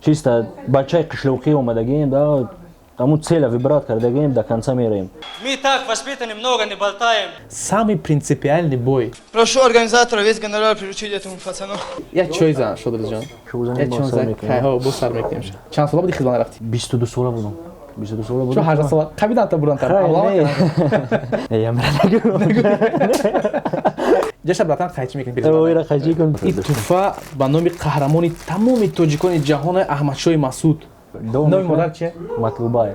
чисто бачаи қишлоқӣ омадагием, да, таму цела вибрат кардагием, до конца мераем. Мы так воспитаны, много не болтаем. Самый принципиальный бой. Прошу организатора, весь гонорар приручить этому пацану. Я чой за Шодризҷон? Я чон за кайҳо бо сар мекунем. Чанд сола буди хизмат рафтӣ? 22 сола будам. 22 сола будам. Чо 18 сола? Қабиданта бурантар. ҷаша братан қайчӣ мекунем. Ойра қайчӣ кун. ин туҳфа ба номи қаҳрамони тамоми тоҷикони ҷаҳони Аҳмадшоҳи Масъуд. Номи модар чиye? Матлубай.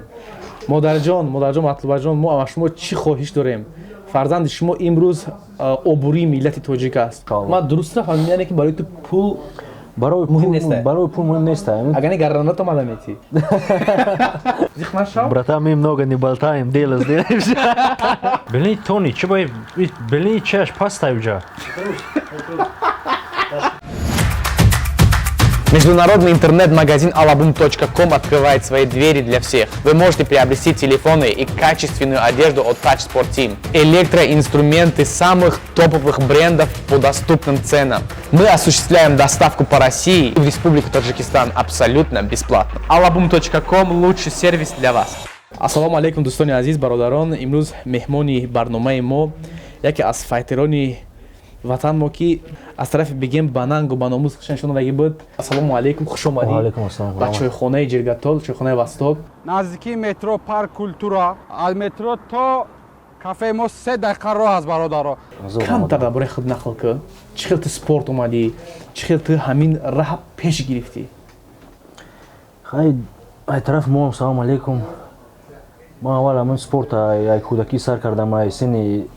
Модарҷон, Матлубаҷон, мо ава шумо чӣ хоҳиш дорем? Фарзанди шумо имрӯз обурии миллати тоҷик аст. Ман дуруст рафҳамем, яъне ки барои ту пул Барои муҳим нест. Барои пул муҳим нест. Агар не гарранат омада мети. Братан, мы много не болтаем, дело сделаем. Блин, Тони, чего я... Блин, чеш, поставь же. Международный интернет-магазин alabum.com открывает свои двери для всех. Вы можете приобрести телефоны и качественную одежду от Touch Sport Team. Электроинструменты самых топовых брендов по доступным ценам. Мы осуществляем доставку по России и в Республику Таджикистан абсолютно бесплатно. alabum.com – лучший сервис для вас. Ассалому алейкум, дӯстони азиз, бародарон. Имрӯз меҳмони барномаи мо яке аз файтерони ватан мо ки аз тарафи бигем банангу баномӯз нишондагӣ буд. Ассалому алейкум, хуш омадӣ. Алейкум ассалом. Ба чойхонаи Ҷиргатол, чойхонаи Восток. наздики метро парк культура. Аз метро то кафе мо 3 дақиқа роҳ аст бародаро. Камтар дар бораи худ нақл кун. Чӣ хел ту спорт омадӣ? Чӣ хел ту ҳамин раҳ пеш гирифтӣ? Хай, ай тараф мо салом алейкум. Ман аввал ҳамин спорт ай кӯдакӣ сар кардам, ай синни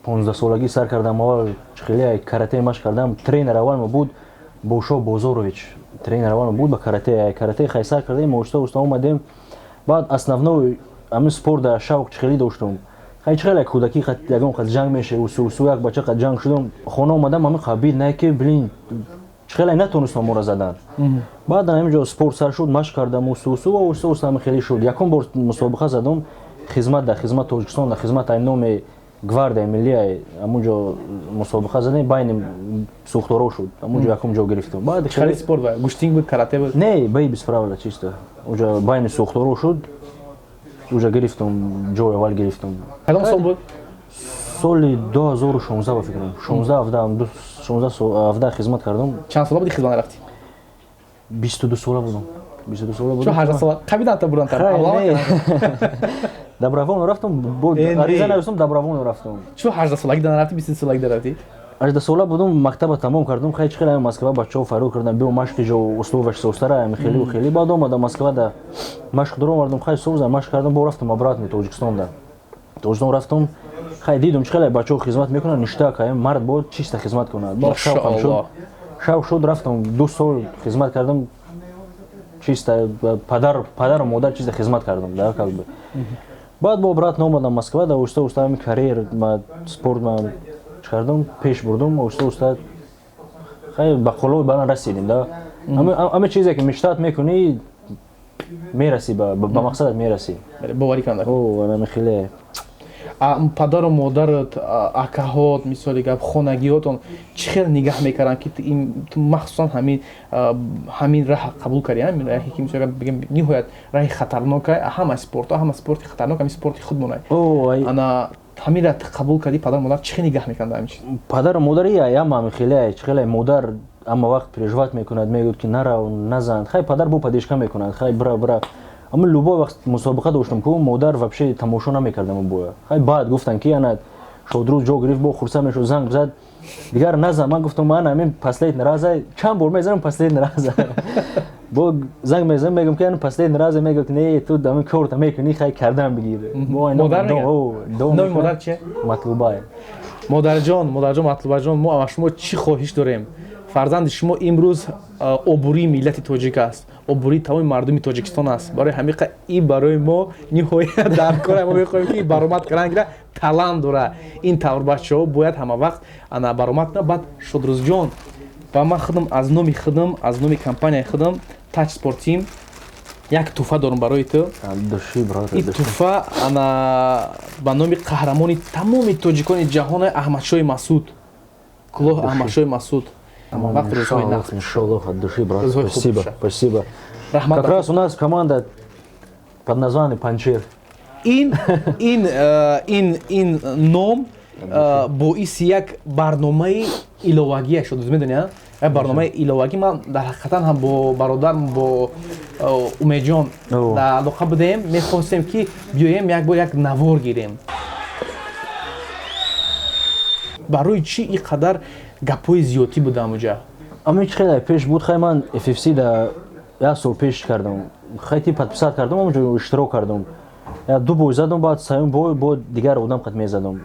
15 солагӣ сар кардам. Аввал хеле ай карате машқ кардам. Тренер аввал мо буд Бошо Бозорович. Тренер аввал мо буд ба карате. Ай карате хай сар кардем, оҳиста омадем. Баъд основной ҳамин спорта шавқ хеле доштам. Хай хеле кӯдакӣ ягон қад ҷанг меше, усу як бача қад ҷанг шудам. Хона омадам, ҳамин қабил не ки блин хеле натонистам моро задан. Баъд ҳаминҷо спорт сар шуд, машқ кардам, усу оҳиста ҳамин хеле шуд. Якум бор мусобиқа задам, хизмат дар хизмат Тоҷикистон, дар хизмат ай номи гвардияи миллия, ҳамунҷо мусобиқа задем, байни сӯхторо шуд. Ҳамунҷо якум ҷо гирифтам. Баъд Хеле спорт буд, гуштинг буд, карате буд? Не, бай бисправила чисто. Уҷа байни сӯхторо шуд. Уҷа гирифтам, ҷой аввал гирифтам. Кадом сол буд? Соли 2016 ба фикрам. 16-17 хизмат кардам. Чанд сола буди хизмат рафтӣ? 22 сола будам. 22 сола будам. Чо 18 сола? Қабиданта бурантар. Добровольно рафтам. Ариза навистам, добровольно рафтам. Чо 18 солагӣ дар рафтӣ, 22 солагӣ дар рафтӣ? 18 сола будам, мактаба тамом кардам. Хай хеле Москва бачаҳо фароғ кардам. Биё машқи ҷо условияш состара, хеле баъд омадам Москва да машқ дорам вардам. Хай совза машқ кардам, бо рафтам обратно Тоҷикистон да. Тоҷикистон рафтам. Хай дидам хеле бачаҳо хизмат мекунанд, ништак, мард бо чиста хизмат кунад. Шавқ шуд, рафтам 2 сол хизмат кардам. Чиста падару модар чиста хизмат кардам, да, как бы. Баъд бо обратно омадам Москва да, оҳиста ҳамин карьер спорт кардам, пеш бурдам, оҳиста хай ба қолои баланд расидем, да. Ҳамин чизе ки мечтаат мекунӣ, мерасӣ ба мақсадат мерасӣ. Боварӣ кунанда. Ҳамин хеле падару модарат, акаҳот, мисоли гап хонагиҳотон чӣ хел нигаҳ мекарданд ки ту махсусан ҳамин раҳ қабул кардӣ? Ҳамин раҳе ки мисоли бигем ниҳоят раҳи хатарнок аст, ҳама спорти хатарнок, ҳамин спорти худ монай. Ана ҳамин раҳ қабул кардӣ, падару модар чӣ хел нигаҳ мекарданд ҳамин чиз? Падару модари ҳамин хеле модар ҳама вақт переживат мекунад, мегӯяд ки нарав, назан. Хай падар бо падешка мекунад, хай бра. Ама любой вақт мусобиқа доштам, ку модар вообще тамошо намекардам боя. Хай баъд гуфтан ки ана Шодрӯз ҷо гирифт, бо хурсанд мешуд, занг зад. Дигар назан, ман гуфтам ман ҳамин последний раз, чанд бор мезанам последний раз. Бо занг мезанам, мегӯям ки ана последний раз, мегӯяд ки не ту ҳамин корта мекунӣ, хай кардан бигир. Модар мегӯяд? Номи модар чиye? Матлубай. Модарҷон, Матлубаҷон, мо ава шумо чӣ хоҳиш дорем? Фарзанди шумо имрӯз обурии миллати тоҷик аст, обурии тамоми мардуми Тоҷикистон аст. Барои ҳамиқа ин барои мо ниҳоят даркора. Мо мехоҳем ки баромад каранд, талант дора. Ин тавр бачаҳо бояд ҳама вақт ана баромад кунанд. Баъд Шодрӯзҷон, ба ман худам аз номи компанияи худам Touch Sport Team як туҳфа дорам барои ту. Ин туҳфа ана ба номи қаҳрамони тамоми тоҷикони ҷаҳони Аҳмадшоҳи Масъуд. Кулоҳ Аҳмадшоҳи Масъуд. вақт рӯзҳои нақс Иншаллах, от души, брат. Рӯзҳои хуб Спасибо, бошад. спасибо. раҳмат. Как раз у нас команда под названием Панчер. ин ном боиси як барномаи иловагия шуд, медонӣ? Як барномаи иловагӣ. Ман дар ҳақиқатан ҳам бо бародарм бо Умедҷон дар алоқа будем, мехостем ки биёем як бор як навор гирем. барои чӣ ин қадар гапҳои зиёдӣ буда амуҷа? Ами чи хеле пеш буд, хай ман FFC да як сол пеш кардам. Хайти подписат кардам, амуҷо иштирок кардам. Я ду бой задам, баъд саюм бой бо дигар одам қад мезадам.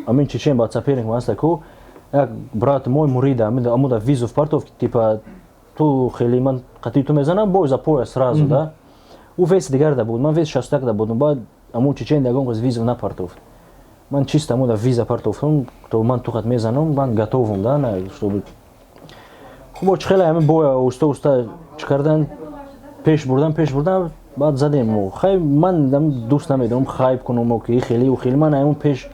Амин чечен баъд соперник маста ку як брат мой мурида, амуда Визов Партов, типа ту хеле ман қати ту мезанам, бой за пояс сразу, да. У вес дигар да буд, ман вес 61 да будам, баъд аму чечен дагон қаз Визов на Партов. Ман чисто амуда Виза Партов, то ман ту қад мезанам, ман готовам, да, на чтобы хубо чи хеле ами боя уста чи кардан пеш бурдам, баъд задем. Хай ман дӯст намедорам хайп кунам ки хеле ман амун пеш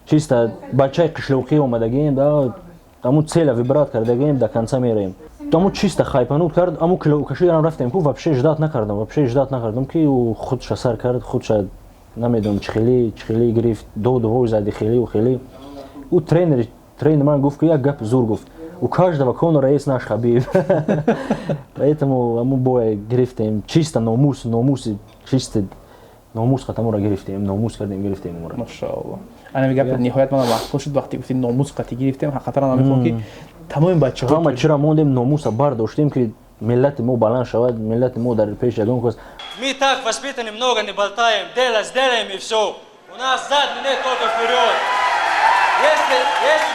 чисто бачаи қишлоқӣ омадагием, да, амун цела вибрат кардагием, до конца мераем. Амун чисто хайпанут кард, амун кашигарам рафтем ку вообще ждат накардам ки худша сар кард, худша намедонам чи хеле гирифт, додвой зади хеле. У тренер ман гуфт ки як гап зур гуфт. У каждого Конора есть наш Хабиб. Поэтому мы боя грифтем чисто номус, чисто номус хатамура грифтем, номус кардем грифтем мура. Машаалло. Ана мегап ниҳоят ман вақт шуд вақти гуфти номус қати гирифтем, ҳақиқатан ам мехоҳам ки тамоми бачаҳо ҳама чира мондем номуса бардоштем ки миллати мо баланд шавад, миллати мо дар пеш ягон кас. Мы так воспитаны, много не болтаем, дело сделаем и все. У нас задний нет, только вперед. Если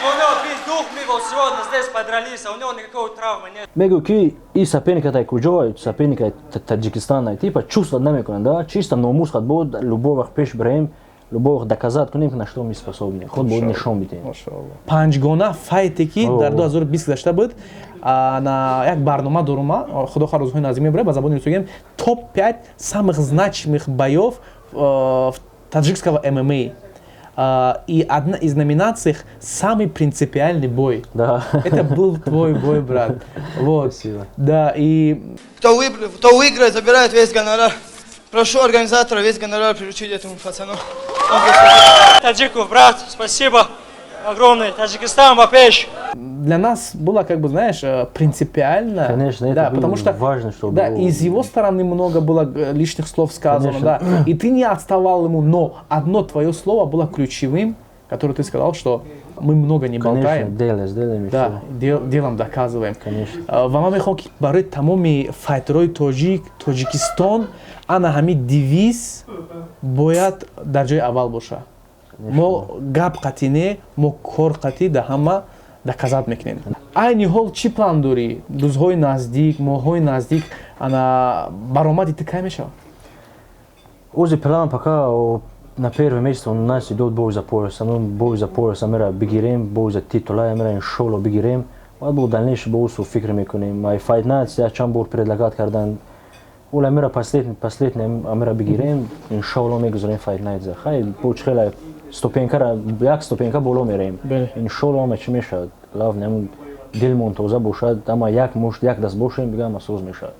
бы у него был дух, мы бы сегодня здесь подрались, а у него никакой травмы нет. Мегу ки и соперниката е куҷо, соперника Таҷикистан, типа чувствовать намекунанд, да, чисто номус хат буд, любой вақт пеш бирем, любой вақт доказать кунем ки на что мы способны, худ буд нишон бидем. панҷгона файте ки дар 2020 гузашта буд, на як барнома дорум, худо хоҳ рӯзҳои наздик мебарем, ба забони русӣ топ 5 самых значимых боёв таджикского ММА. И одна из номинаций самый принципиальный бой. Да. Это был твой бой, брат. Вот. Спасибо. Да, и Кто выиграет, забирает весь гонорар. Прошу организатора весь гонорар приручить этому пацану. Таджиков, брат, спасибо огромное. Таджикистан, Бапеш. для нас было, как бы, знаешь, принципиально. Конечно, это да, было потому что важно, чтобы да, было. из его стороны много было лишних слов сказано, Конечно. да, и ты не отставал ему, но одно твое слово было ключевым, которое ты сказал, что мы много не болтаем. Конечно, сделаем Да, делом доказываем. Конечно. Ва ман мехоҳам ки барои тамоми файтерои Тоҷикистон ана ҳамин девиз бояд дар ҷои аввал боша. Мо гап қатӣ не, мо кор қатӣ да ҳама доказат мекунем. Айни ҳол чӣ план дорӣ? Рӯзҳои наздик, моҳҳои наздик ана баромади ту кай мешавад? Узи план пока на первое место у нас идет бой за пояс. Мы бой за пояс мера бигирем, бой за титула мера иншаллах бигирем. Баъд бо дальнейший бо усу фикр мекунем. Ай Fight Night я чанд бор предлагат кардан. Ола мера последний мера бигирем, иншаллах мегузарем Fight Night за. Хай бо чхела ступенька, як ступенька боло мерем. Иншаллах ма чӣ мешавад. Главное дилмон тоза бошад, ама як мушт, як даст бошем, бигам асоз мешавад.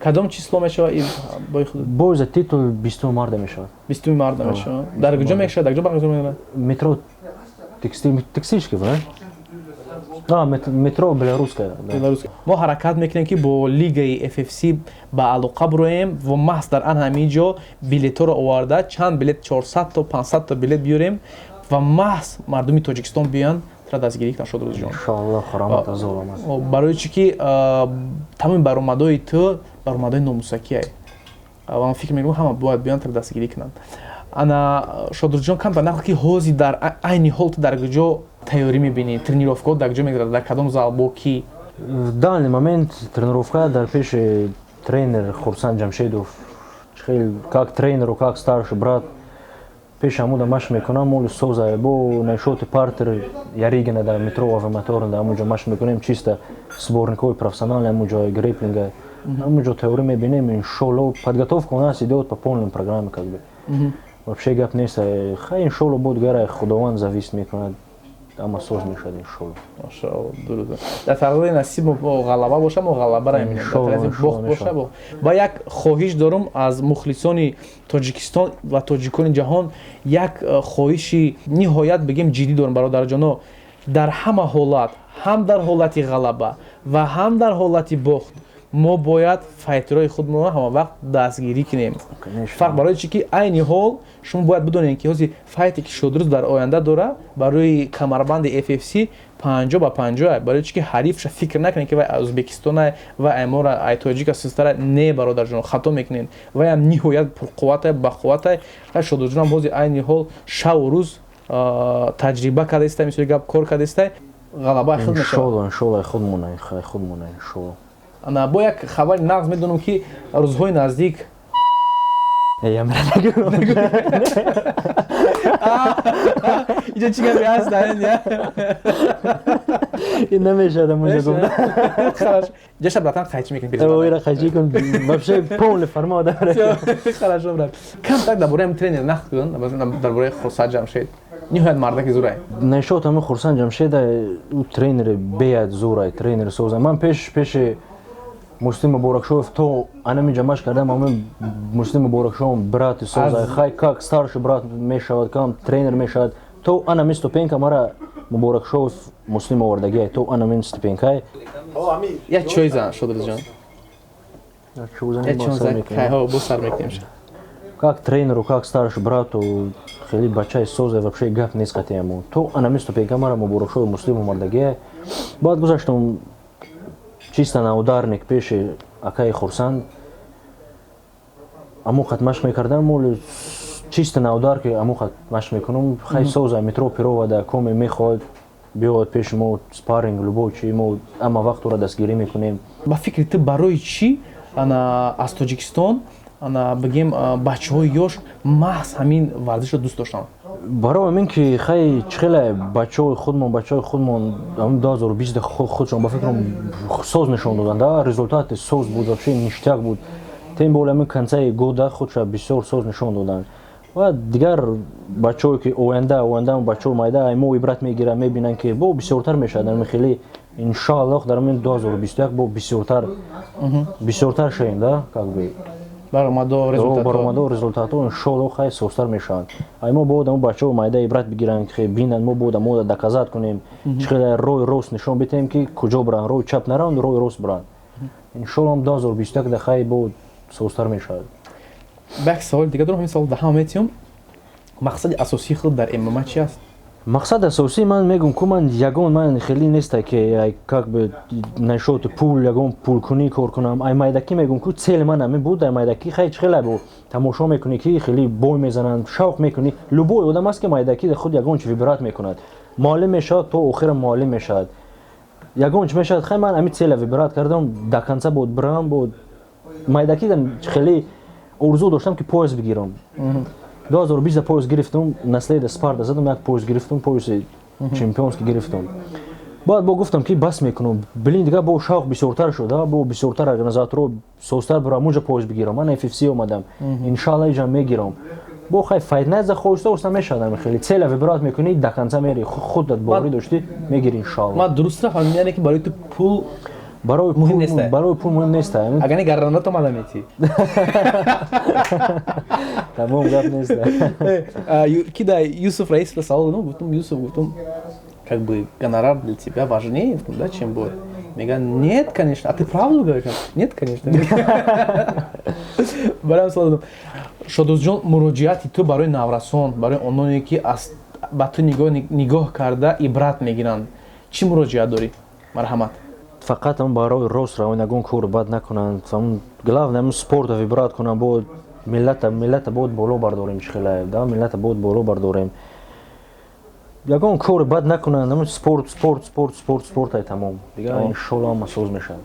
Кадом число мешавад ин бои худ? Бой за титул 20 марта мешавад. 20 марта мешавад. Дар куҷо мешавад? Дар куҷо баргузор мешавад? Метро текстильшки, да? Да, метро белорусская. мо ҳаракат мекунем ки бо лигаи FFC ба алоқа бироем ва маҳз дар ан ҳамин ҷо билетҳоро оварда чанд билет 400 то 500 та билет биёрем ва маҳз мардуми Тоҷикистон биёянд тра дастгирӣ кунанд шод рӯзҷон. Иншаллах харомат аз омад. Барои чӣ ки тамоми баромадҳои ту баромадҳои номусакие. Ва ман фикр мекунам ҳама бояд биёянд тра дастгирӣ кунанд. Ана Шодрӯзҷон кам ба нақл ки ҳозир дар айни ҳол ту дар куҷо тайёрӣ мебинӣ? Тренировка дар куҷо мегузарад? Дар кадом зал бо ки? В данный момент тренировка дар пеши тренер Хурсан Ҷамшедов. Как тренеру, как старший брат. Пеш амуда маш мекунам, моли соза бо нашоти партер яригина дар метро авиамотор дар амуҷо маш мекунем чисто сборникови профессионални амуҷо греплинга. Амуҷо тайёрӣ мебинем, иншаллах подготовка у нас идет по полной программе как бы. Вообще гап нест. Хай иншаллах буд гара худованд зависит мекунад. ама соз мешавад иншолло. Машаалло, дуруд. Дар тақдири насиб мо ғалаба боша, мо ғалаба мебинем. Дар тарафи бохт боша. Ба як хоҳиш дорам аз мухлисони Тоҷикистон ва тоҷикони ҷаҳон, як хоҳиши ниҳоят бигем ҷиддӣ дорам, бародарҷоно. Дар ҳама ҳолат, ҳам дар ҳолати ғалаба ва ҳам дар ҳолати бохт, мо бояд файтрои худмонро ҳама вақт дастгирӣ кунем. Фарқ барои чӣ ки айни ҳол шумо бояд бидонед ки ҳози файте ки Шодрӯз дар оянда дора барои камарбанди FFC 50-50, барои чӣ ки ҳарифша фикр накунед ки вай Ӯзбекистона ва аймора ай тоҷика систара не бародарҷон хато мекунед. Вай ҳам ниҳоят пурқувватай бақувватай. Шодрӯзҷон ҳам ҳози айни ҳол шаву рӯз таҷриба кардааст, мисли гап кор кардааст, ғалаба худ мешавад. Иншолло худ монад иншолло. Ана бо як хабари нағз медонам ки рӯзҳои наздик инҷо чӣ габи ҳаст ин намешавад амоҷа гуфта. Хорошо. Ҷаша братан қайчӣ мекунӣ? Ойра қайчӣ кун. Вообще полный формат дара. Хорошо брат. Кам так дар бораи тренер нақд кун, дар бораи Хурсат Ҷамшед. Ниҳоят мардаки зӯрай. Нешот ҳамин Хурсат Ҷамшеда ӯ тренери беяд зӯрай, тренери соза. Ман пеши Муслим Муборакшоев то анами ҷамъаш кардам, ҳамин Муслим Муборакшоев брати соза. Хай как старший брат мешавад, кам тренер мешавад. То анами ступенка мара Муборакшоев Муслим овардагиай, то анамин ступенкай. Як чой зан Шодрӯзҷон. Як чой зан кайҳо бо сар мекунем. Как тренеру, как старший брату, хели бачаи соза вообще гап нест катиаму. То анами ступенка мара Муборакшоев Муслим овардагиай. Баъд гузаштам чисто на ударник пеши акаи Хурсанд. Амуқат машқ мекардам, моли чисто на ударки амуқат машқ мекунам. Хай соза метро пировада, коме мехоҳад биёд пеши мо спарринг, любой чи мо ама вақтро дастгирӣ мекунем. Ба фикри ту барои чӣ аз Тоҷикистон бигем бачаҳои ёш маҳз ҳамин варзишро дӯст доштанд? Барои ин ки хай чихеле бачаҳои худмон 2020 худшон ба фикрам соз нишон доданд, результати соз буд, вообще ништяк буд. Тем более мин концаи года худша бисёр соз нишон доданд. Ва дигар бачаҳое ки оянда бачаҳои майда мо ибрат мегиранд, мебинанд ки бо бисёртар мешавад. Хеле иншоаллоh дар мин 2021 бо бисёртар шавем, да, как бы баромадо результатҳо иншоаллоh хай созтар мешаванд. Мо бояд бачаҳои майда ибрат бигиранд ки бинанд, мо бояд мо доказат кунем, чихеле роҳи рост нишон битем ки куҷо баранд, роҳи чап наранд, роҳи рост баранд. Иншоаллоh 2021 да хай бо созтар мешавад. Бак саволи дига дорам, ҳамин савол даҳам метиём. Мақсади асосии худ дар ММА чи аст? Мақсад асосӣ ман мегӯм ки ман ягон ман хеле неста ки как бы нашоти пул ягон пулкунӣ кор кунам. Ай майдакӣ мегӯм ки цели ман ҳамин буд. Ай майдакӣ хай чихеле бо тамошо мекунӣ ки хеле бой мезананд, шавқ мекунӣ. Любой одам аст ки майдакӣ худ ягон чи вибрат мекунад. Муаллим мешавад, то охира муаллим мешавад. Ягон чи мешавад, хай ман ҳамин цели вибрат кардам, до конца бод бирам, бод майдакӣ хеле орзу доштам ки пояс бигирам. 2020 пояс гирифтам, наследа Спарта задам, як пояс гирифтам, пояси чемпионский гирифтам. Баъд бо гуфтам ки бас мекунам. Билин дига бо шавқ бисёртар шуд, бо бисёртар организаторо созтар бурам, муҷа пояс бигирам. Ман FFC омадам. Иншаллоh иҷа мегирам. Бо хай файт найза хоиста мешавад. Хеле цели вибрат мекунӣ, до конца мери, худат боварӣ дошти, мегирӣ иншаллоh. Ман дуруст рафҳамам, яъне ки барои ту пул барои пул муҳим нест. Агар не гарранот омада метӣ. Тамом гап нест. Ки да Юсуф Раисов савол додам, гуфтам Юсуф, как бы гонорар для тебя важнее, да, чем бой? Мега нет, конечно. А ты правду говоришь? Нет, конечно. Барам савол додам. Шодрӯзҷон, муроҷиати ту барои наврасон, барои ононе ки ба ту нигоҳ карда ибрат мегиранд, чӣ муроҷиат дорӣ? Марҳамат. Фақат барои рост равон ягон кор бад накунанд. Главное спорта вибрат кунанд, бо миллата бояд боло бардорем, чихеле, да, миллата бояд боло бардорем. Ягон кор бад накунанд, спорт ай тамом. Дига иншоаллоh ҳама соз мешавад.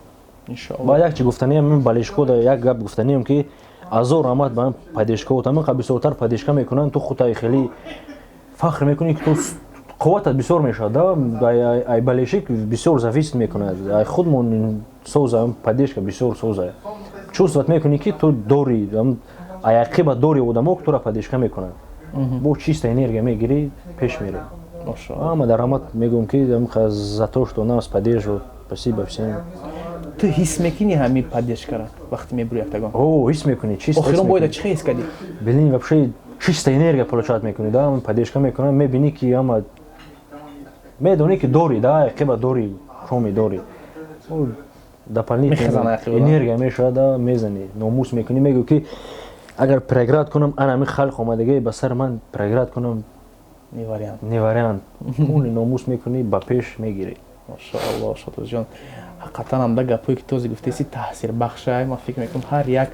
Иншоаллоh. Ба як чи гуфтаниам, мин балешкода як гап гуфтаниам ки азор рамат ба падешкот, ҳамин қа бисёртар падешка мекунанд, ту худ хеле фахр мекунӣ ки ту қувватат бисёр мешавад, да, ай балешик бисёр зависит мекунад. Ай худмон соза падешка бисёр соза. Чувствовать мекунӣ ки ту дори, ай ақиба дори одамо ки тура падешка мекунад. Бо чиста энергия мегирӣ, пеш мерӣ. Машаалло. Ама даромад мегӯям ки за то что нас поддерживают. Спасибо всем. Ту ҳис мекунӣ ҳамин поддержкара вақте мебурӣ яктагон? О, ҳис мекунӣ, чисто. Охирон бояд чӣ ҳис кардӣ? Блин, вообще чистая энергия получать мекунӣ, да, поддержка мекунам, мебинӣ ки ама медонӣ ки дорӣ, да, қиба дорӣ, шоми дорӣ. Дополнительная энергия мешавад, да, мезанӣ, номус мекунӣ, мегӯ ки агар преград кунам, анами халқ омадагӣ ба сар ман преград кунам, не вариант. Пули номус мекунӣ, ба пеш мегирӣ. Машаалло, Шодрӯзҷон. ҳақиқатан ҳамда гапҳое ки тоза гуфтеси таъсирбахша. Ман фикр мекунам ҳар як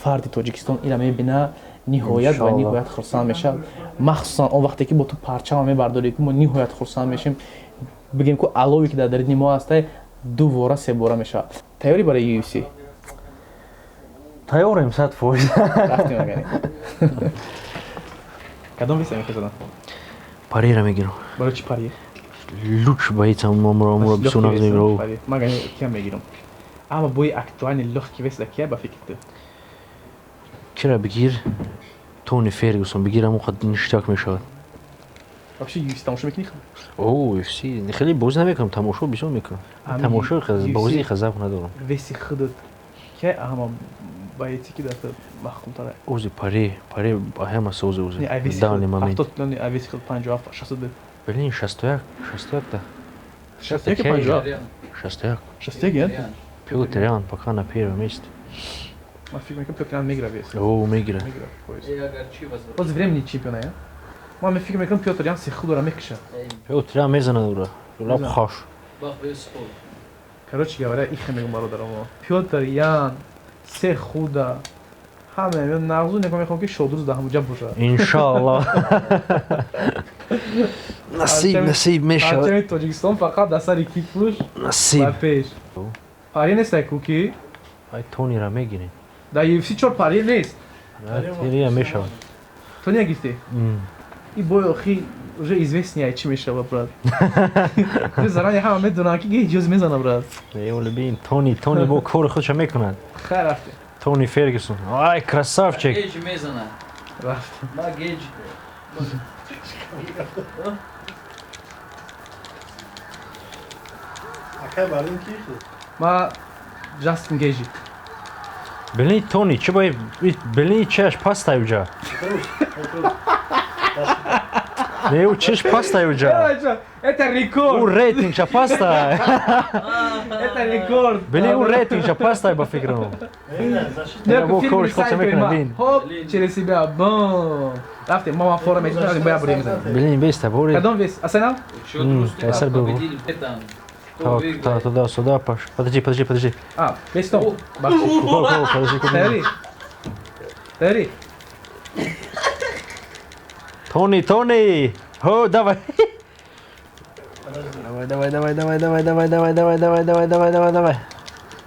фарди Тоҷикистон инро мебина, ниҳоят ва ниҳоят хурсанд мешавад. Махсусан он вақте ки бо ту парчама мебардорӣ, ки мо ниҳоят хурсанд мешем. Бигем ки алове ки дар дарини мо аст, 2 бора 3 бора мешавад. Тайёрӣ барои UFC? Тайёрем 100%. Рафтем агани. Кадом веса мехезадам? Парира мегирам. Барои чӣ пари? Луч боится мамро бисунак мегирам. Магани кия мегирам. Ама бои актуальный лёгкий вес да кия ба фикр ту? Кира бигир, Тони Фергюсон бигирам, он хад ништяк мешавад. Вообще UFC тамошо мекунӣ? О, UFC, хеле бозӣ намекунам, тамошо бисёр мекунам. Тамошо бозии хазаб надорам. Веси худат кия ама боите ки дафта маҳкумтара? Ози пари ҳама сози ози. Не, ай веси Данный худ момент. 70 килони, ай веси худ 57, 60 бед. Блин, 61 да. 61 ки 50? 61. 61 ген? Пётр Ян пока на первом месте. Ман фикр мекунам Пётр Ян мегира вес. О, мегира. Боз временни чемпиона, я? Ман фикр мекунам Пётр Ян се худора мекиша. Пётр Ян мезанад ура. Лаб хош. Короче говоря, их мегум бародарам. Пётр Ян се худа ҳама мен нағзу мекунам ки Шодрӯз дар ҳамуҷа бошад. Иншаллоҳ. Насиб мешавад. Ҳарчами Тоҷикистон фақат дар сари кикпуш Насиб. ба пеш. Пари нестай куки? Ай Тонира мегирем. Дар UFC чор пари нест. Тирия мешавад. Тони гифте? И бой охи уже известный ай чӣ мешавад, брат. Зарани ҳама медонанд ки ҷоз мезана, брат. Бин, Тони бо кори худша мекунад. Хайр рафте. Тони Фергюсон. Ай, красавчик. Гейджи мезана. Рафте. Ма гейджи. Ма Ҷастин Гейджи. Блин, Тони, чӣ бои блин чаш пастай уҷа. Не, чаш пастай уҷа. Это рекорд. У рейтинг ча пастай. Это рекорд. Блин, у рейтинг ча пастай ба фикрам. Некои филми кош хоча сайт мекунад, ма. бин. Хоп, через себя. Бум. Рафте, мама фора мекунад, боя бурем мезанем. Блин, беста бори. Кадом вес? Арсенал? Кайсар бил. Победили там. Так, туда-сюда, паш. Подожди. Вес том. Подожди. Тайёрӣ? Тони. Хо, давай. Давай.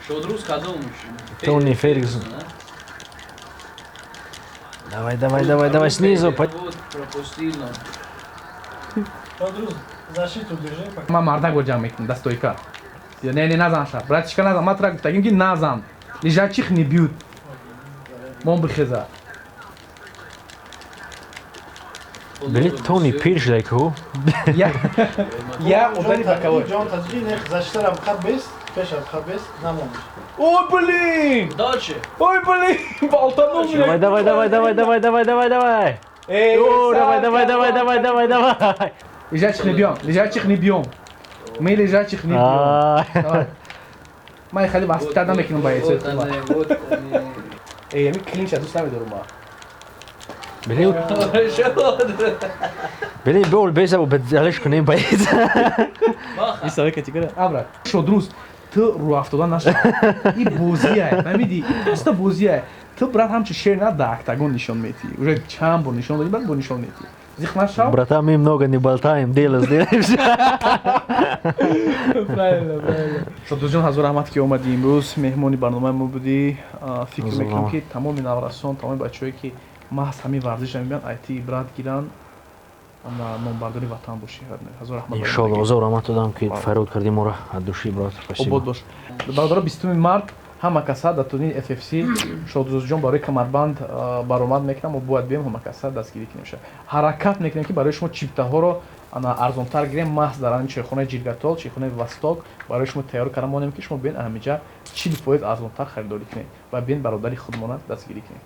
Шодрӯз кадом? Тони Фергюсон. Давай, снизу. Вот, пропустил. Ман мардак бо ҷамъ мекунам, дастойка. Не, назан ша. Братишка назан. Ман тра гуфтагим ки назан. Лежачих не бьют. Мон бихеза. Блин, Тони пирш дайку. Я удари боковой. Ой, блин! Дальше. Ой, блин! Болтанул меня. Давай. Давай. Лежачих не бьем. Мы лежачих не бьем. Давай. Ман хеле васиттар намекунам ба эцо. Ми клинча дӯст намедорам ма. Блин, бол беза бедалеш кунем баид. Исаве категория. Абра. Шодрӯз, ту рӯ афтодан наша. И бозия, фаҳмиди? Просто бозия. Ту брат ҳамчун шер на да октагон нишон метӣ. Уже чанд бор нишон додӣ, брат бо нишон метӣ. Зихнашав? Братан, мы много не болтаем, дело сделаемся. Правильно. Шодрӯзҷон, ҳазор раҳмат ки омадӣ имрӯз меҳмони барномаи мо будӣ. Фикр мекунам ки тамоми наврасон, тамоми бачаҳое ки маҳз ҳамин варзиша мебинанд, айти ибрат гиранд. Номбардори ватан бошӣ. Ҳазор раҳмат. Иншаллоҳ, ҳазор раҳмат додам ки фарёд кардӣ моро аз души, брат. Спасибо. Обод бош. Бародаро 20 март ҳама каса дар турнир FFC Шодрӯзҷон барои камарбанд баромад мекунам. Мо бояд биём ҳама каса дастгирӣ кунем. Ҳаракат мекунем ки барои шумо чиптаҳоро ана арзонтар гирем маҳз дар ани чойхонаи ҷиргатол, чойхонаи Восток барои шумо тайёр карда монем ки шумо бин ҳамиҷа 40% арзонтар харидорӣ кунед ва бин бародари худмона дастгирӣ кунед.